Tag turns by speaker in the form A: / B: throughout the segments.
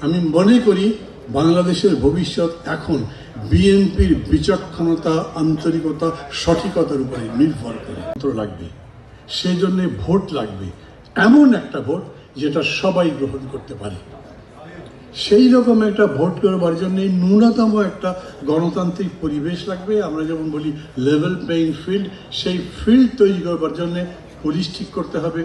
A: আমি মনে করি বাংলাদেশের ভবিষ্যৎ এখন বিএনপির বিচক্ষণতা, আন্তরিকতা, সঠিকতার উপরে নির্ভর করে লাগবে। সেই জন্য ভোট লাগবে, এমন একটা ভোট যেটা সবাই গ্রহণ করতে পারে। সেই রকম একটা ভোট করবার জন্য ন্যূনতম একটা গণতান্ত্রিক পরিবেশ লাগবে। আমরা যেমন বলি লেভেল প্লেইং ফিল্ড, সেই ফিল্ড তৈরি করবার জন্য পুলিশ ঠিক করতে হবে,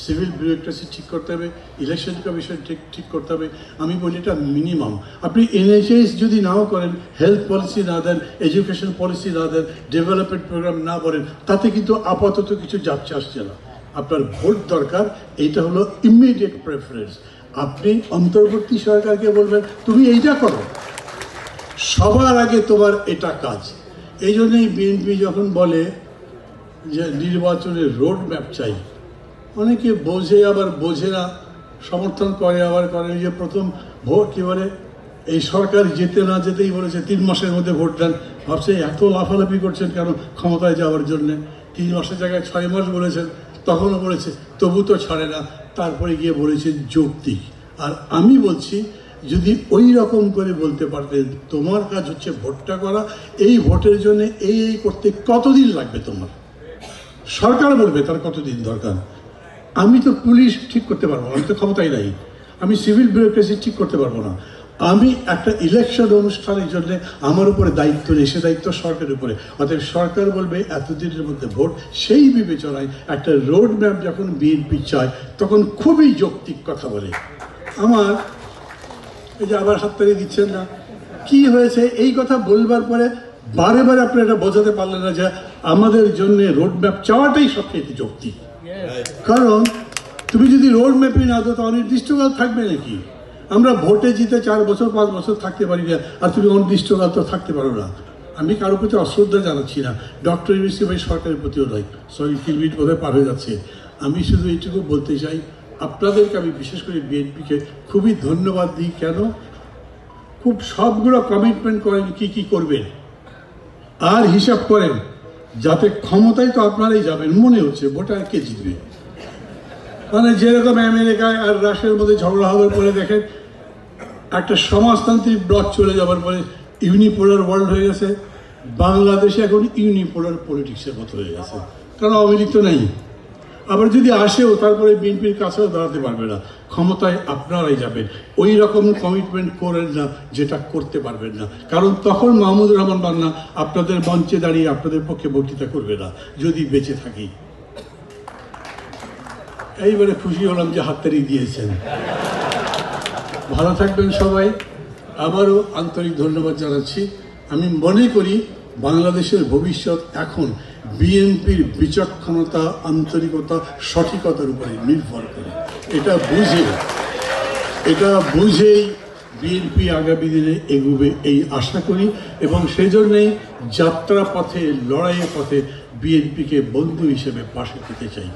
A: সিভিল বিউরোক্রেসি ঠিক করতে হবে, ইলেকশন কমিশন ঠিক করতে হবে। আমি বলি এটা মিনিমাম। আপনি এনএইচএস যদি নাও করেন, হেলথ পলিসি না দেন, এডুকেশন পলিসি না দেন, ডেভেলপমেন্ট প্রোগ্রাম না করেন, তাতে কিন্তু আপাতত কিছু যাচ্ছে আসছে না। আপনার ভোট দরকার, এইটা হলো ইমিডিয়েট প্রেফারেন্স। আপনি অন্তর্বর্তী সরকারকে বলবেন তুমি এইটা করো, সবার আগে তোমার এটা কাজ। এই জন্যই বিএনপি যখন বলে যে নির্বাচনের রোড ম্যাপ চাই, অনেকে বোঝে আবার বোঝে না, সমর্থন করে আবার করে। যে প্রথম ভোট কি বলে, এই সরকার যেতে না যেতেই বলেছে 3 মাসের মধ্যে ভোট দেন। ভাবছে এত লাফালাফি করছেন কেন ক্ষমতায় যাওয়ার জন্যে? 3 মাসের জায়গায় 6 মাস বলেছেন, তখনও বলেছে, তবু তো ছাড়ে না। তারপরে গিয়ে বলেছেন যৌক্তিক। আর আমি বলছি যদি ওই রকম করে বলতে পারতেন তোমার কাজ হচ্ছে ভোটটা করা, এই ভোটের জন্য এই করতে কতদিন লাগবে তোমার, সরকার বলবে তার কতদিন দরকার। আমি তো পুলিশ ঠিক করতে পারবো না, আমি তো ক্ষমতাই নাই। আমি সিভিল বিউরোক্রেসি ঠিক করতে পারবো না। আমি একটা ইলেকশন অনুষ্ঠানের জন্য আমার উপরে দায়িত্ব নেই, সে দায়িত্ব সরকারের উপরে। অতএব সরকার বলবে এতদিনের মধ্যে ভোট, সেই বিবেচনায় একটা রোড ম্যাপ যখন বিএনপি চায় তখন খুবই যৌক্তিক কথা বলে। আমার এই যে আবার হাততালি দিচ্ছেন না, কি হয়েছে এই কথা বলবার পরে বারে বারে আপনি এটা বোঝাতে পারলেন না যে আমাদের জন্য রোড ম্যাপ চাওয়াটাই সবচেয়ে যৌক্তিক। কারণ তুমি যদি রোড ম্যাপই না দাও তো অনির্দিষ্টকাল থাকবে নাকি? আমরা ভোটে জিতে 4 বছর 5 বছর থাকতে পারি না, আর তুমি অনির্দিষ্টকাল তো থাকতে পারো না। আমি কারোর প্রতি অশ্রদ্ধা জানাচ্ছি না, ডক্টর ইউনিভার্সিটি ভাই সরকারের প্রতিও নয়, সরি কিলমিট বোধহয় পার হয়ে যাচ্ছে। আমি শুধু এইটুকু বলতে চাই, আপনাদেরকে আমি বিশেষ করে বিএনপিকে খুবই ধন্যবাদ দিই। কেন? খুব সবগুলো কমিটমেন্ট করেন কি কি করবেন, আর হিসাব করেন যাতে ক্ষমতায় তো আপনারাই যাবেন। মনে হচ্ছে ভোটার কে জিতবে, মানে যেরকম আমেরিকায় আর রাশিয়ার মধ্যে ঝগড়া হওয়ার পরে দেখেন একটা সমাজতান্ত্রিক ব্লক চলে যাবার পরে ইউনিপোলার ওয়ার্ল্ড হয়ে গেছে। বাংলাদেশে এখন ইউনিপোলার পলিটিক্সের মতো হয়ে গেছে, কারণ আওয়ামী লীগ তো নেই। আবার যদি আসেও তারপরে বিএনপির কাছেও দাঁড়াতে পারবে না। ক্ষমতায় আপনারাই যাবেন। ওই রকম কমিটমেন্ট করেন না যেটা করতে পারবেন না, কারণ তখন মাহমুদুর রহমান বান্না আপনাদের মঞ্চে দাঁড়িয়ে আপনাদের পক্ষে বক্তৃতা করবে না যদি বেঁচে থাকি। এইবারে খুশি হলাম যে হাততালি দিয়েছেন। ভালো থাকবেন সবাই। আবারও আন্তরিক ধন্যবাদ জানাচ্ছি। আমি মনে করি বাংলাদেশের ভবিষ্যৎ এখন বিএনপির বিচক্ষণতা, আন্তরিকতা, সঠিকতার উপরে নির্ভর করে। এটা বুঝেই বিএনপি আগামী দিনে এগোবে এই আশা করি, এবং সেই জন্যেই যাত্রা পথে, লড়াইয়ের পথে বিএনপিকে বন্ধু হিসেবে পাশে পেতে চাই।